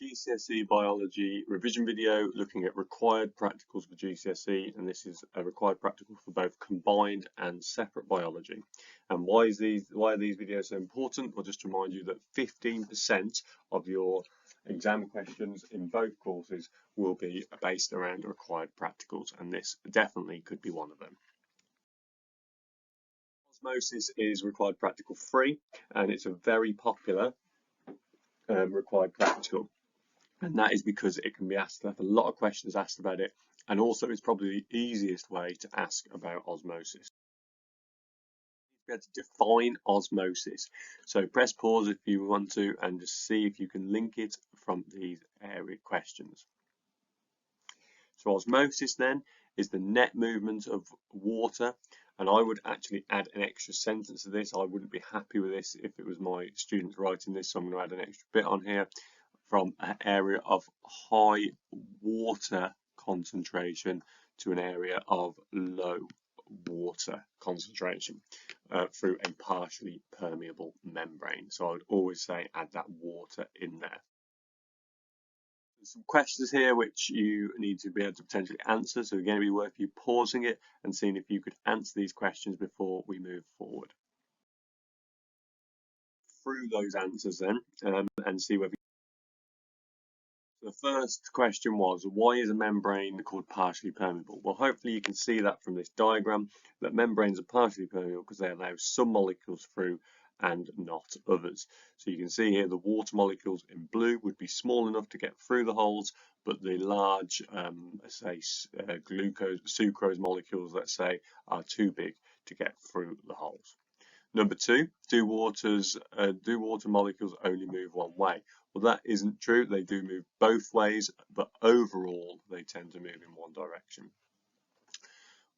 GCSE biology revision video looking at required practicals for GCSE, and this is a required practical for both combined and separate biology. And why are these videos so important? Well, just to remind you that 15% of your exam questions in both courses will be based around required practicals, and this definitely could be one of them. Osmosis is required practical 3, and it's a very popular required practical. And that is because it can be asked, have a lot of questions asked about it, and also it's probably the easiest way to ask about osmosis. You have to define osmosis. So press pause if you want to and just see if you can link it from these area questions. So osmosis then is the net movement of water, and I would actually add an extra sentence to this. I wouldn't be happy with this if it was my students writing this, so I'm going to add an extra bit on here. From an area of high water concentration to an area of low water concentration through a partially permeable membrane. So I would always say add that water in there. There's some questions here which you need to be able to potentially answer, so again, it'd be worth you pausing it and seeing if you could answer these questions before we move forward. Through those answers then and see whether. The first question was, why is a membrane called partially permeable? Well, hopefully you can see that from this diagram, that membranes are partially permeable because they allow some molecules through and not others. So you can see here the water molecules in blue would be small enough to get through the holes, but the large, sucrose molecules, let's say, are too big to get through the holes. Number 2, do water molecules only move one way? Well, that isn't true. They do move both ways, but overall they tend to move in one direction.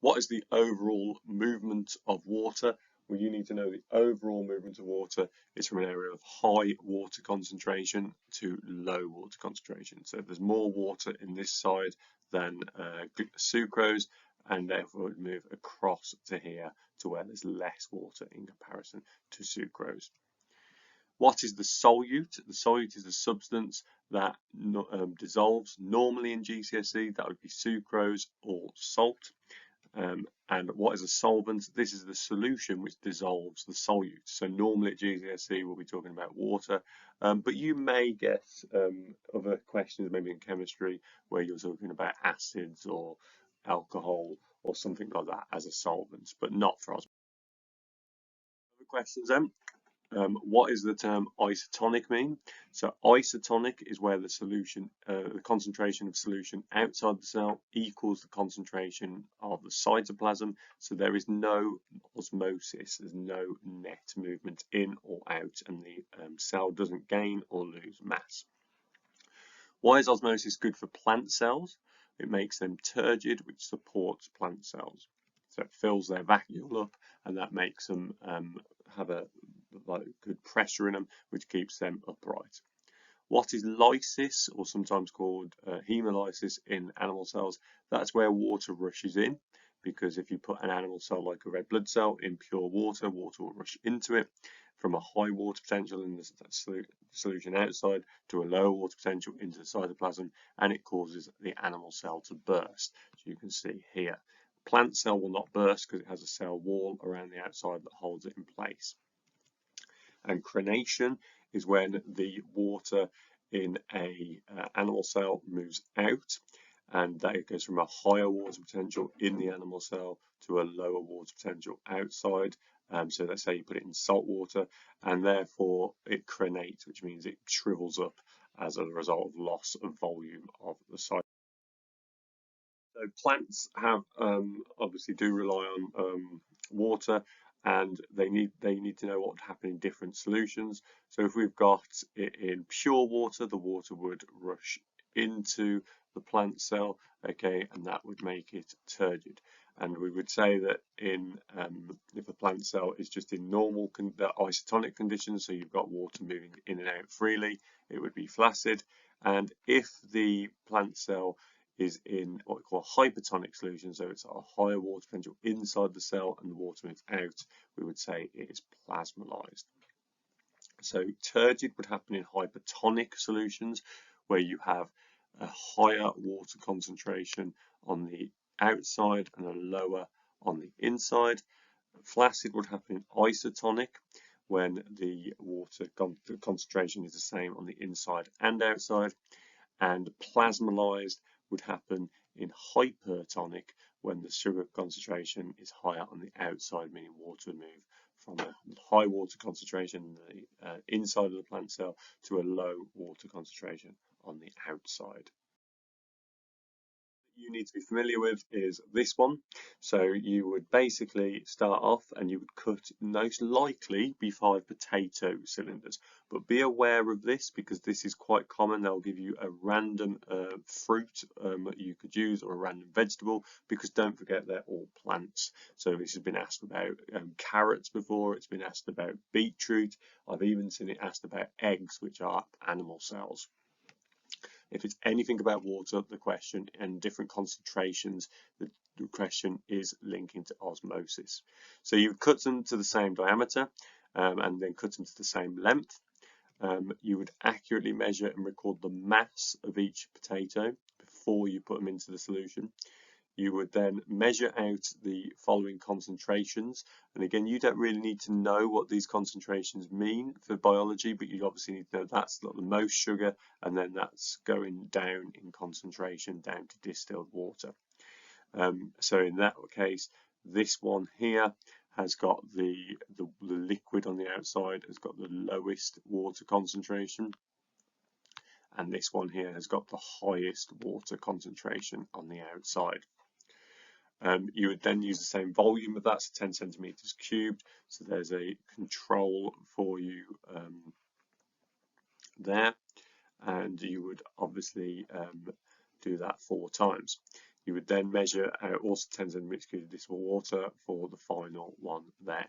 What is the overall movement of water? Well, you need to know the overall movement of water is from an area of high water concentration to low water concentration. So if there's more water in this side than sucrose, and therefore it would move across to here to where there's less water in comparison to sucrose. What is the solute? The solute is a substance that dissolves normally in GCSE. That would be sucrose or salt. And what is a solvent? This is the solution which dissolves the solute. So normally at GCSE we'll be talking about water, but you may get other questions maybe in chemistry where you're talking about acids or alcohol or something like that as a solvent, but not for osmosis. Other questions then? What does the term isotonic mean? So isotonic is where the solution, the concentration of solution outside the cell equals the concentration of the cytoplasm. So there is no osmosis, there's no net movement in or out, and the cell doesn't gain or lose mass. Why is osmosis good for plant cells? It makes them turgid, which supports plant cells. So it fills their vacuole up, and that makes them have a good pressure in them, which keeps them upright. What is lysis, or sometimes called hemolysis in animal cells? That's where water rushes in, because if you put an animal cell like a red blood cell in pure water, water will rush into it from a high water potential in the solution outside to a low water potential into the cytoplasm, and it causes the animal cell to burst. So you can see here. Plant cell will not burst because it has a cell wall around the outside that holds it in place. And crenation is when the water in a animal cell moves out, and that goes from a higher water potential in the animal cell to a lower water potential outside. So let's say you put it in salt water, and therefore it crenates, which means it shrivels up as a result of loss of volume of the cytoplasm. So plants have obviously do rely on water, and they need to know what would happen in different solutions. So if we've got it in pure water, the water would rush into the plant cell, okay, and that would make it turgid. And we would say that in if a plant cell is just in normal isotonic conditions, so you've got water moving in and out freely, it would be flaccid. And if the plant cell is in what we call a hypertonic solution, so it's a higher water potential inside the cell and the water moves out, we would say it is plasmolysed. So turgid would happen in hypertonic solutions, where you have a higher water concentration on the outside and a lower on the inside. Flaccid would happen isotonic, when the water concentration is the same on the inside and outside, and plasmolysed would happen in hypertonic, when the sugar concentration is higher on the outside, meaning water would move from a high water concentration in the inside of the plant cell to a low water concentration on the outside. You need to be familiar with is this one. So you would basically start off and you would cut, most likely be 5 potato cylinders, but be aware of this because this is quite common. They'll give you a random fruit that you could use, or a random vegetable, because don't forget they're all plants. So this has been asked about carrots before, it's been asked about beetroot, I've even seen it asked about eggs, which are animal cells. If it's anything about water, the question, and different concentrations, the question is linking to osmosis. So you would cut them to the same diameter and then cut them to the same length. You would accurately measure and record the mass of each potato before you put them into the solution. You would then measure out the following concentrations. And again, you don't really need to know what these concentrations mean for biology, but you obviously need to know that's not the most sugar, and then that's going down in concentration down to distilled water. So in that case, this one here has got the liquid on the outside, has got the lowest water concentration. And this one here has got the highest water concentration on the outside. You would then use the same volume of that, so 10 centimeters cubed. So there's a control for you there, and you would obviously do that 4 times. You would then measure also 10 centimeters cubed of distilled water for the final one there.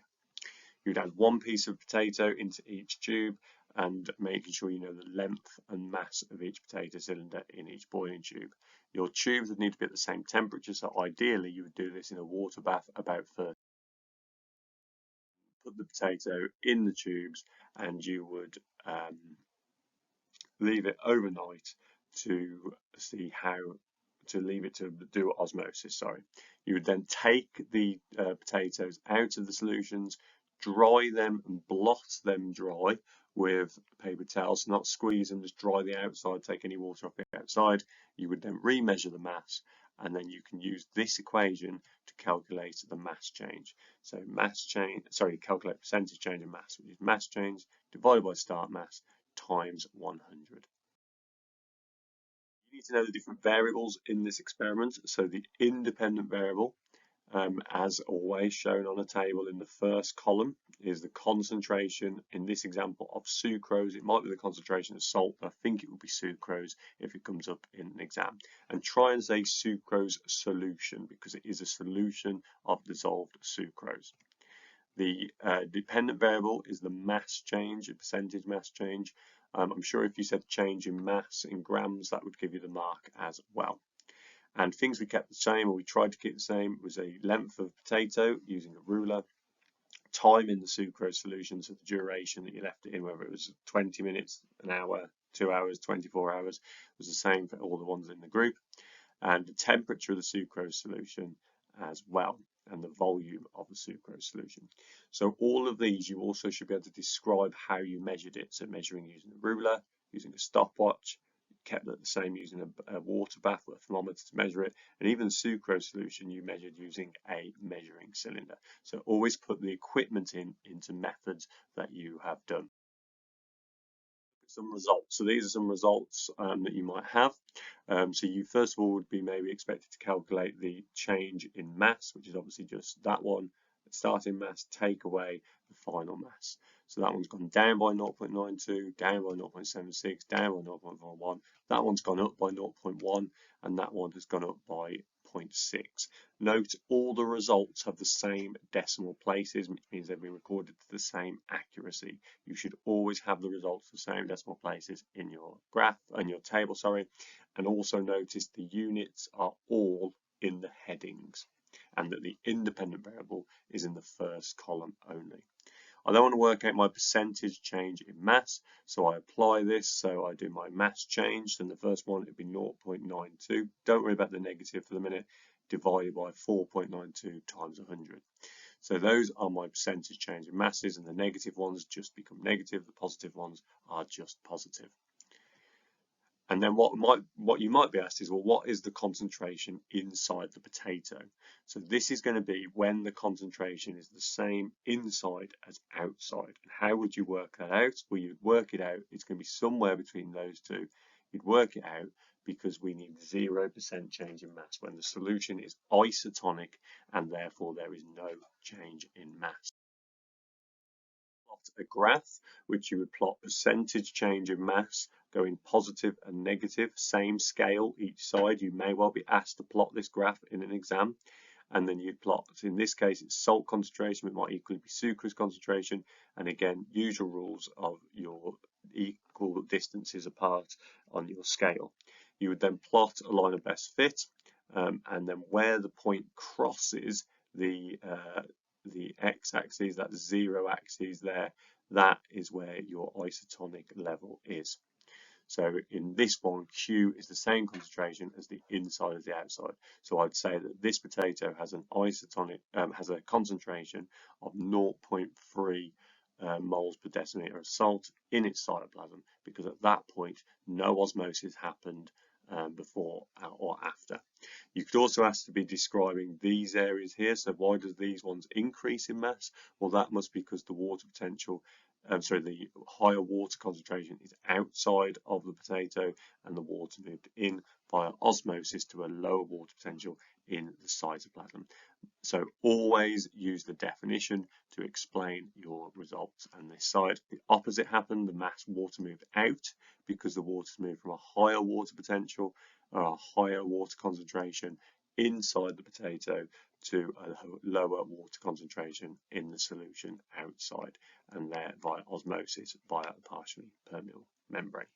You'd add 1 piece of potato into each tube, and making sure you know the length and mass of each potato cylinder in each boiling tube. Your tubes would need to be at the same temperature, so ideally you would do this in a water bath about 30. Put the potato in the tubes and you would leave it overnight to see how to leave it to do osmosis. You would then take the potatoes out of the solutions, dry them and blot them dry with paper towels, not squeeze them, just dry the outside, take any water off the outside. You would then remeasure the mass, and then you can use this equation to calculate the mass change. So calculate percentage change in mass, which is mass change divided by start mass times 100. You need to know the different variables in this experiment. So the independent variable, as always shown on a table in the first column, is the concentration, in this example, of sucrose. It might be the concentration of salt, but I think it would be sucrose if it comes up in an exam. And try and say sucrose solution, because it is a solution of dissolved sucrose. The dependent variable is the mass change, a percentage mass change. I'm sure if you said change in mass in grams, that would give you the mark as well. And things we kept the same, or we tried to keep the same, was a length of potato using a ruler, time in the sucrose solution, so the duration that you left it in, whether it was 20 minutes, an hour, 2 hours, 24 hours, was the same for all the ones in the group, and the temperature of the sucrose solution as well, and the volume of the sucrose solution. So all of these you also should be able to describe how you measured it, so measuring using a ruler, using a stopwatch, kept it the same using a water bath with a thermometer to measure it, and even the sucrose solution you measured using a measuring cylinder. So always put the equipment into methods that you have done. Some results. So these are some results that you might have. So you first of all would be maybe expected to calculate the change in mass, which is obviously just that one, starting mass, take away the final mass. So that one's gone down by 0.92, down by 0.76, down by 0.41. That one's gone up by 0.1, and that one has gone up by 0.6. Note all the results have the same decimal places, which means they've been recorded to the same accuracy. You should always have the results the same decimal places in your graph, in your table, and also notice the units are all in the headings, and that the independent variable is in the first column only. I don't want to work out my percentage change in mass, so I apply this. So I do my mass change, and the first one would be 0.92. Don't worry about the negative for the minute. Divided by 4.92 times 100. So those are my percentage change in masses, and the negative ones just become negative. The positive ones are just positive. And then what you might be asked is, well, what is the concentration inside the potato? So this is going to be when the concentration is the same inside as outside. And how would you work that out? Well, you'd work it out. It's going to be somewhere between those two. You'd work it out because we need 0% change in mass when the solution is isotonic and therefore there is no change in mass. A graph which you would plot percentage change in mass going positive and negative, same scale each side. You may well be asked to plot this graph in an exam, and then you plot, in this case it's salt concentration, it might equally be sucrose concentration, and again usual rules of your equal distances apart on your scale. You would then plot a line of best fit, and then where the point crosses the x-axis, that 0 axis there, that is where your isotonic level is. So in this one, Q is the same concentration as the inside as the outside. So I'd say that this potato has an isotonic, has a concentration of 0.3 moles per decimeter of salt in its cytoplasm, because at that point no osmosis happened before or after. You could also ask to be describing these areas here. So why does these ones increase in mass? Well, that must be because the water potential, the higher water concentration is outside of the potato, and the water moved in via osmosis to a lower water potential in the cytoplasm. So always use the definition to explain your results. And this side, the opposite happened. The mass water moved out because the water moved from a higher water potential or a higher water concentration inside the potato to a lower water concentration in the solution outside, and there via osmosis via a partially permeable membrane.